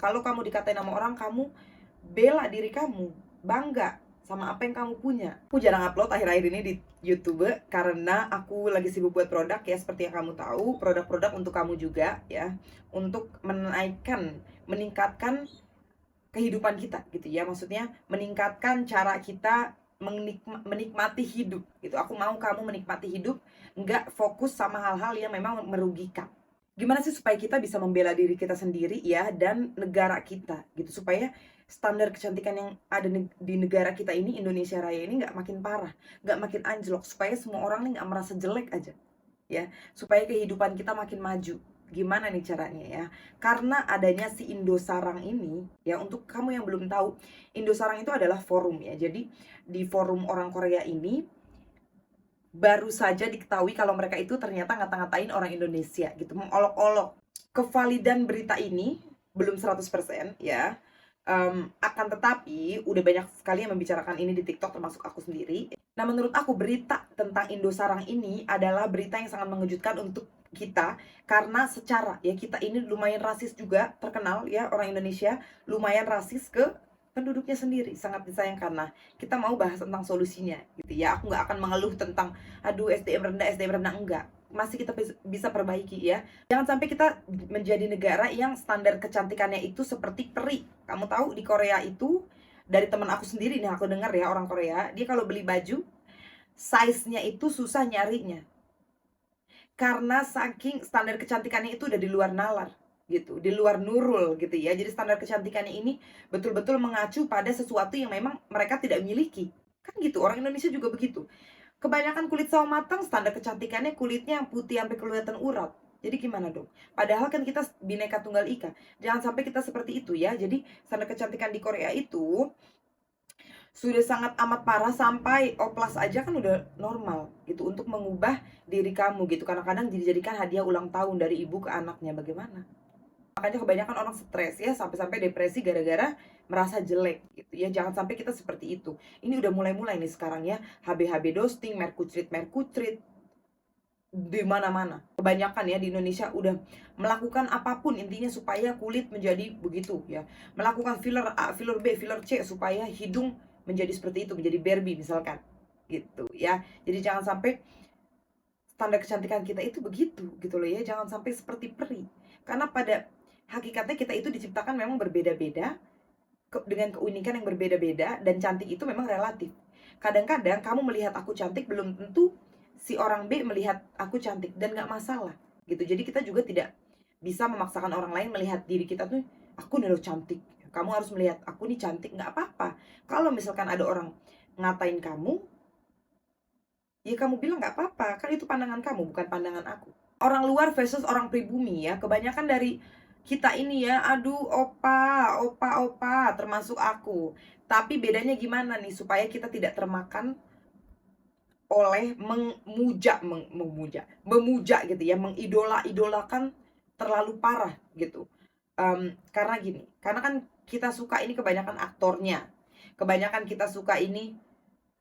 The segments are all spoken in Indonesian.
Kalau kamu dikatain sama orang, kamu bela diri kamu, bangga sama apa yang kamu punya. Aku jarang upload akhir-akhir ini di YouTube karena aku lagi sibuk buat produk ya, seperti yang kamu tahu, produk-produk untuk kamu juga ya, untuk meningkatkan kehidupan kita gitu ya. Maksudnya meningkatkan cara kita menikmati hidup gitu. Aku mau kamu menikmati hidup, nggak fokus sama hal-hal yang memang merugikan. Gimana sih supaya kita bisa membela diri kita sendiri ya, dan negara kita gitu, supaya standar kecantikan yang ada di negara kita ini, Indonesia Raya ini, nggak makin parah, nggak makin anjlok, supaya semua orang nih nggak merasa jelek aja ya, supaya kehidupan kita makin maju. Gimana nih caranya ya? Karena adanya si Indosarang ini ya, untuk kamu yang belum tahu, Indosarang itu adalah forum ya. Jadi di forum orang Korea ini baru saja diketahui kalau mereka itu ternyata ngata-ngatain orang Indonesia gitu, mengolok-olok. Kevalidan berita ini belum 100% ya. Akan tetapi udah banyak sekali yang membicarakan ini di TikTok, termasuk aku sendiri. Nah, menurut aku berita tentang Indosarang ini adalah berita yang sangat mengejutkan untuk kita, karena secara ya, kita ini lumayan rasis juga, terkenal ya, orang Indonesia lumayan rasis ke penduduknya sendiri, sangat disayangkan. Nah, kita mau bahas tentang solusinya gitu ya. Aku nggak akan mengeluh tentang aduh SDM rendah, enggak. Masih kita bisa perbaiki ya. Jangan sampai kita menjadi negara yang standar kecantikannya itu seperti peri. Kamu tahu di Korea itu, dari teman aku sendiri nih, aku dengar ya, orang Korea, dia kalau beli baju, size-nya itu susah nyarinya. Karena saking standar kecantikannya itu udah di luar nalar gitu, di luar Nurul gitu ya. Jadi standar kecantikannya ini betul-betul mengacu pada sesuatu yang memang mereka tidak miliki. Kan gitu, orang Indonesia juga begitu. Kebanyakan kulit sawo matang, standar kecantikannya kulitnya yang putih sampai kelihatan urat. Jadi gimana dong? Padahal kan kita bineka tunggal ika. Jangan sampai kita seperti itu ya. Jadi standar kecantikan di Korea itu sudah sangat amat parah, sampai oplas aja kan udah normal gitu untuk mengubah diri kamu gitu. Kadang-kadang dijadikan hadiah ulang tahun dari ibu ke anaknya. Bagaimana? Makanya kebanyakan orang stres ya, sampai-sampai depresi gara-gara merasa jelek gitu ya. Jangan sampai kita seperti itu. Ini udah mulai-mulai nih sekarang ya. HB-HB dosting, merkutrit di mana-mana. Kebanyakan ya di Indonesia udah melakukan apapun intinya supaya kulit menjadi begitu ya. Melakukan filler A, filler B, filler C supaya hidung menjadi seperti itu, menjadi Barbie misalkan. Gitu ya. Jadi jangan sampai standar kecantikan kita itu begitu gitu loh ya. Jangan sampai seperti peri. Karena pada hakikatnya kita itu diciptakan memang berbeda-beda, dengan keunikan yang berbeda-beda, dan cantik itu memang relatif. Kadang-kadang kamu melihat aku cantik, belum tentu si orang B melihat aku cantik, dan gak masalah gitu. Jadi kita juga tidak bisa memaksakan orang lain melihat diri kita tuh, aku nih loh cantik, kamu harus melihat aku nih cantik. Nggak apa-apa kalau misalkan ada orang ngatain kamu, ya kamu bilang nggak apa-apa, kan itu pandangan kamu, bukan pandangan aku. Orang luar versus orang pribumi ya, kebanyakan dari kita ini ya, aduh opa, termasuk aku. Tapi bedanya gimana nih supaya kita tidak termakan oleh memuja gitu ya, mengidola-idolakan terlalu parah gitu. Karena gini, karena kan kita suka ini kebanyakan aktornya, kebanyakan kita suka ini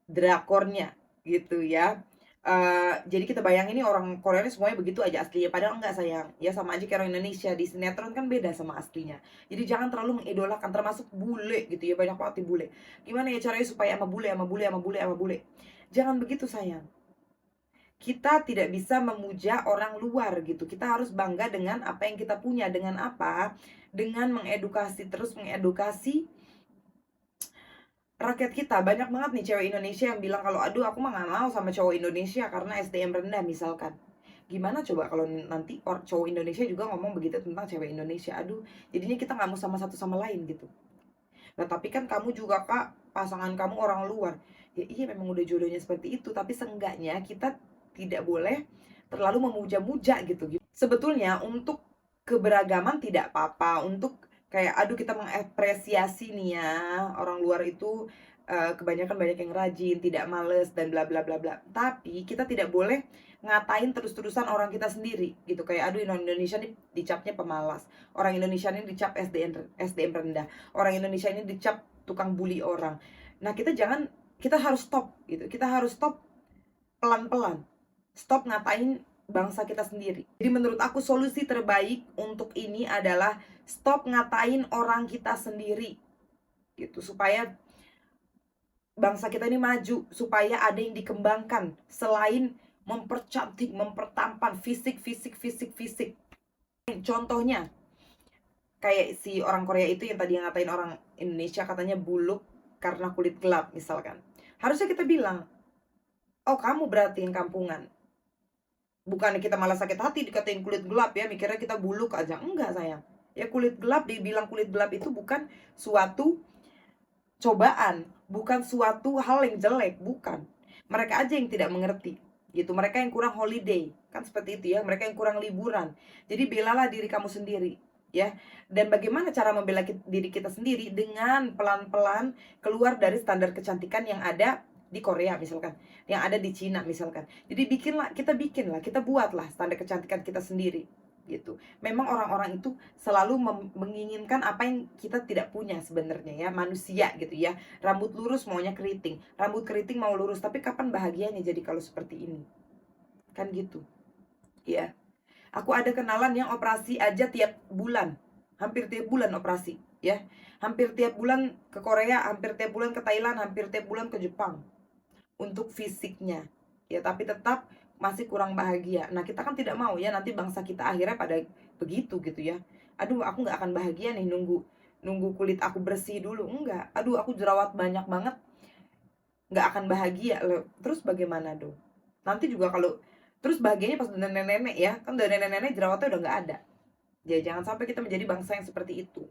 drakornya gitu ya. Jadi kita bayangin ini orang Korea ini semuanya begitu aja aslinya, padahal enggak sayang ya. Sama aja kayak orang Indonesia, di sinetron kan beda sama aslinya. Jadi jangan terlalu mengidolakan, termasuk bule gitu ya, banyak banget di bule. Gimana ya caranya supaya sama bule, jangan begitu sayang. Kita tidak bisa memuja orang luar gitu. Kita harus bangga dengan apa yang kita punya. Dengan apa? Dengan terus mengedukasi rakyat kita. Banyak banget nih cewek Indonesia yang bilang kalau aduh aku mah gak mau sama cowok Indonesia karena SDM rendah misalkan. Gimana coba kalau nanti cowok Indonesia juga ngomong begitu tentang cewek Indonesia? Aduh, jadinya kita nggak mau sama satu sama lain gitu. Nah tapi kan kamu juga kak, pasangan kamu orang luar. Ya iya, memang udah jodohnya seperti itu, tapi seenggaknya kita tidak boleh terlalu memuja-muja gitu. Sebetulnya untuk keberagaman tidak apa-apa, untuk kayak aduh kita mengapresiasi nih ya, orang luar itu kebanyakan banyak yang rajin, tidak males dan bla bla bla bla. Tapi kita tidak boleh ngatain terus-terusan orang kita sendiri gitu. Kayak aduh orang Indonesia ini dicapnya pemalas, orang Indonesia ini dicap SDM rendah, orang Indonesia ini dicap tukang bully orang. Nah kita harus stop gitu, kita harus stop pelan-pelan, stop ngatain bangsa kita sendiri. Jadi menurut aku solusi terbaik untuk ini adalah stop ngatain orang kita sendiri gitu, supaya bangsa kita ini maju, supaya ada yang dikembangkan selain mempercantik, mempertampan fisik. Contohnya kayak si orang Korea itu yang tadi ngatain orang Indonesia katanya buluk karena kulit gelap misalkan. Harusnya kita bilang, oh kamu berarti yang kampungan. Bukan kita malah sakit hati dikatain kulit gelap ya, mikirnya kita buluk aja. Enggak sayang. Ya kulit gelap, dibilang kulit gelap itu bukan suatu cobaan, bukan suatu hal yang jelek, bukan. Mereka aja yang tidak mengerti gitu, mereka yang kurang holiday, kan seperti itu ya, mereka yang kurang liburan. Jadi belalah diri kamu sendiri ya. Dan bagaimana cara membela diri kita sendiri? Dengan pelan-pelan keluar dari standar kecantikan yang ada di Korea misalkan, yang ada di Cina misalkan. Jadi kita buatlah standar kecantikan kita sendiri gitu. Memang orang-orang itu selalu menginginkan apa yang kita tidak punya sebenarnya ya, manusia gitu ya. Rambut lurus maunya keriting, rambut keriting mau lurus, tapi kapan bahagianya jadi kalau seperti ini? Kan gitu. Ya. Aku ada kenalan yang operasi aja tiap bulan. Hampir tiap bulan operasi, ya. Hampir tiap bulan ke Korea, hampir tiap bulan ke Thailand, hampir tiap bulan ke Jepang. Untuk fisiknya. Ya, tapi tetap masih kurang bahagia. Nah, kita kan tidak mau ya nanti bangsa kita akhirnya pada begitu gitu ya. Aduh, aku nggak akan bahagia nih nunggu kulit aku bersih dulu. Enggak. Aduh, aku jerawat banyak banget. Nggak akan bahagia. Terus bagaimana dong? Nanti juga kalau terus bahagianya pas udah nenek-nenek ya. Kan udah nenek-nenek jerawatnya udah nggak ada. Ya, jangan sampai kita menjadi bangsa yang seperti itu.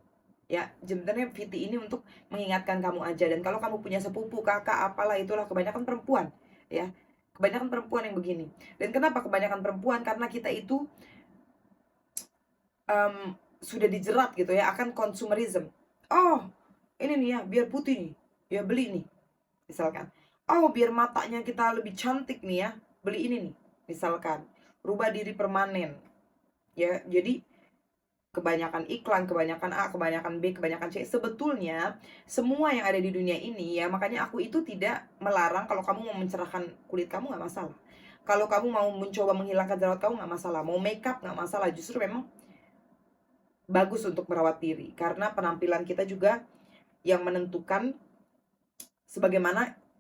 Ya, sebenarnya Viti ini untuk mengingatkan kamu aja. Dan kalau kamu punya sepupu, kakak, apalah itulah, kebanyakan perempuan ya. Kebanyakan perempuan yang begini. Dan kenapa kebanyakan perempuan? Karena kita itu sudah dijerat gitu ya akan consumerism. Oh, ini nih ya, biar putih nih, ya beli nih. Misalkan, oh biar matanya kita lebih cantik nih ya, beli ini nih. Misalkan, rubah diri permanen. Ya, jadi kebanyakan iklan, kebanyakan A, kebanyakan B, kebanyakan C. Sebetulnya semua yang ada di dunia ini ya, makanya aku itu tidak melarang kalau kamu mau mencerahkan kulit kamu nggak masalah. Kalau kamu mau mencoba menghilangkan jerawat kamu nggak masalah. Mau makeup nggak masalah. Justru memang bagus untuk merawat diri karena penampilan kita juga yang menentukan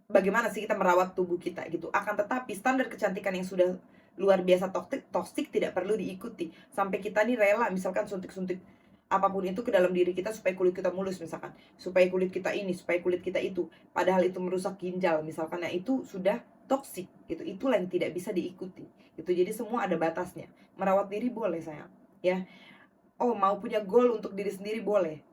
bagaimana sih kita merawat tubuh kita gitu. Akan tetapi standar kecantikan yang sudah luar biasa toksik tidak perlu diikuti sampai kita nih rela misalkan suntik-suntik apapun itu ke dalam diri kita supaya kulit kita mulus misalkan, supaya kulit kita ini, supaya kulit kita itu, padahal itu merusak ginjal misalkan. Nah itu sudah toksik gitu, itulah yang tidak bisa diikuti gitu. Jadi semua ada batasnya. Merawat diri boleh sayang ya. Oh mau punya goal untuk diri sendiri boleh,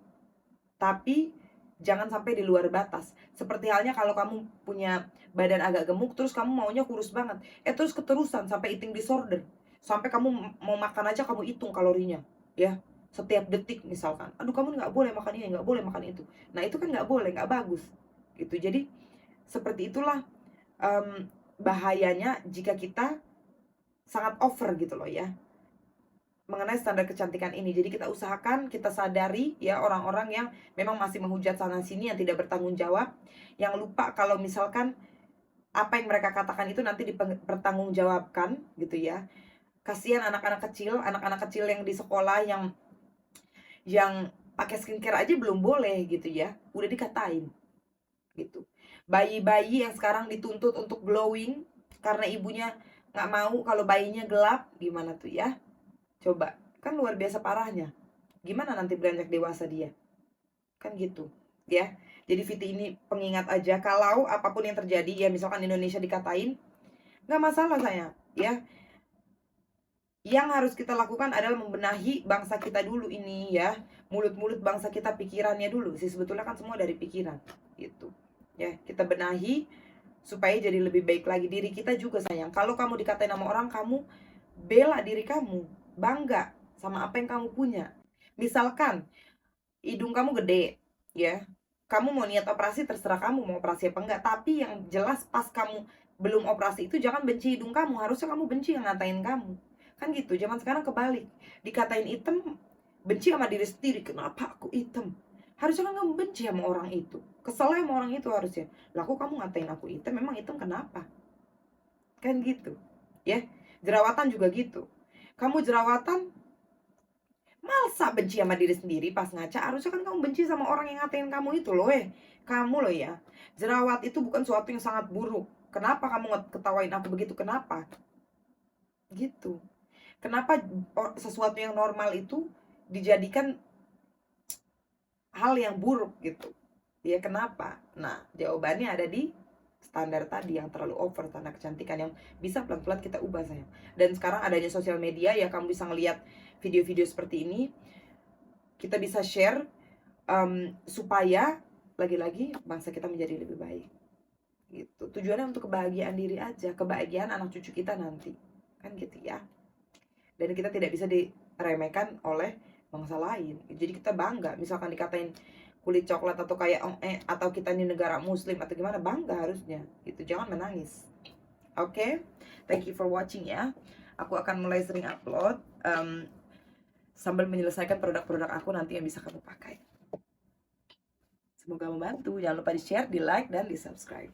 tapi jangan sampai di luar batas. Seperti halnya kalau kamu punya badan agak gemuk terus kamu maunya kurus banget, terus keterusan sampai eating disorder, sampai kamu mau makan aja kamu hitung kalorinya ya, setiap detik misalkan. Aduh kamu nggak boleh makan ini, nggak boleh makan itu. Nah itu kan nggak boleh, nggak bagus gitu. Jadi seperti itulah bahayanya jika kita sangat over gitu loh ya mengenai standar kecantikan ini. Jadi kita usahakan, kita sadari ya orang-orang yang memang masih menghujat sana sini, yang tidak bertanggung jawab, yang lupa kalau misalkan apa yang mereka katakan itu nanti dipertanggungjawabkan gitu ya. Kasihan anak-anak kecil yang di sekolah yang pakai skincare aja belum boleh gitu ya, udah dikatain gitu. Bayi-bayi yang sekarang dituntut untuk glowing karena ibunya nggak mau kalau bayinya gelap, gimana tuh ya? Coba, kan luar biasa parahnya. Gimana nanti beranjak dewasa dia? Kan gitu, ya. Jadi Viti ini pengingat aja, kalau apapun yang terjadi, ya misalkan Indonesia dikatain, nggak masalah saya, ya. Yang harus kita lakukan adalah membenahi bangsa kita dulu ini, ya. Mulut-mulut bangsa kita, pikirannya dulu. Sih sebetulnya kan semua dari pikiran, gitu. Ya, kita benahi supaya jadi lebih baik lagi. Diri kita juga sayang. Kalau kamu dikatain sama orang, kamu bela diri kamu, bangga sama apa yang kamu punya. Misalkan hidung kamu gede ya, kamu mau niat operasi terserah kamu mau operasi apa enggak, tapi yang jelas pas kamu belum operasi itu jangan benci hidung kamu. Harusnya kamu benci yang ngatain kamu, kan gitu. Zaman sekarang kebalik, dikatain hitam benci sama diri sendiri. Kenapa aku hitam? Harusnya kan kamu benci sama orang itu, kesel sama orang itu harusnya. Lah kok kamu ngatain aku hitam, memang hitam kenapa? Kan gitu ya. Jerawatan juga gitu. Kamu jerawatan, masa benci sama diri sendiri pas ngaca? Harusnya kan kamu benci sama orang yang ngatain kamu itu loh. Kamu loh ya. Jerawat itu bukan suatu yang sangat buruk. Kenapa kamu ketawain aku begitu? Kenapa? Gitu. Kenapa sesuatu yang normal itu dijadikan hal yang buruk gitu? Ya kenapa? Nah, jawabannya ada di standar tadi yang terlalu over, standar kecantikan yang bisa pelan-pelan kita ubah sayang. Dan sekarang adanya sosial media ya, kamu bisa ngelihat video-video seperti ini, kita bisa share supaya lagi-lagi bangsa kita menjadi lebih baik gitu. Tujuannya untuk kebahagiaan diri aja, kebahagiaan anak cucu kita nanti, kan gitu ya. Dan kita tidak bisa diremehkan oleh bangsa lain. Jadi kita bangga misalkan dikatain kulit coklat atau kayak atau kita di negara muslim atau gimana, bangga harusnya gitu, jangan menangis. Oke, thank you for watching ya. Aku akan mulai sering upload sambil menyelesaikan produk-produk aku nanti yang bisa kamu pakai. Semoga membantu. Jangan lupa di share, di like, dan di subscribe.